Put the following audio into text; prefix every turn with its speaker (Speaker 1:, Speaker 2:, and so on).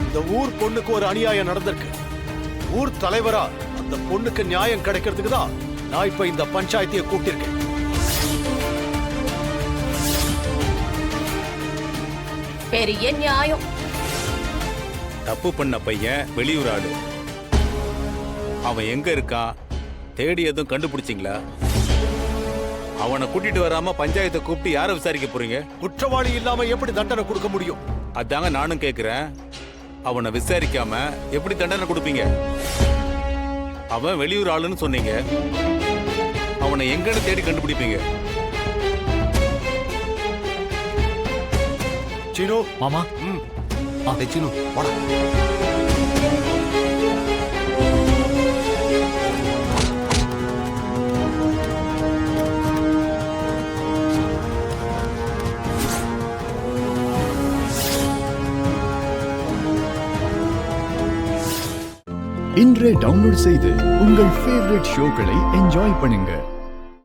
Speaker 1: இந்த ஊர் பொண்ணுக்கு ஒரு அநியாயம் நடந்திருக்கு. ஊர் தலைவரா அந்த பொண்ணுக்கு நியாயம் கிடைக்கிறதுக்கு தான் நான் இப்ப இந்த பஞ்சாயத்தையே கூட்டியிருக்கேன்.
Speaker 2: பெரிய நியாயம்.
Speaker 3: தப்பு பண்ண பையன் வெளியூர் ஆளு. அவன் எங்க இருக்கான் தேடி எதுவும் கண்டுபிடிச்சிங்களா? அவனை கூட்டிட்டு வராம பஞ்சாயத்தை கூப்பிட்டு யாரை விசாரிக்க போறீங்க?
Speaker 1: குற்றவாளி இல்லாம எப்படி தண்டனை கொடுக்க முடியும்?
Speaker 3: அதாங்க நானும் கேக்குறேன். அவனை விசாரிக்காம எப்படி தண்டனை கொடுப்பீங்க? அவன் வெளியூர் ஆளுன்னு சொன்னீங்க. அவனை எங்கன்னு தேடி கண்டுபிடிப்பீங்க?
Speaker 1: சீனு
Speaker 4: மாமா.
Speaker 1: சீனு போடா.
Speaker 5: இன்றே டவுன்லோட் செய்து உங்கள் ஃபேவரட் ஷோக்களை என்ஜாய் பண்ணுங்க.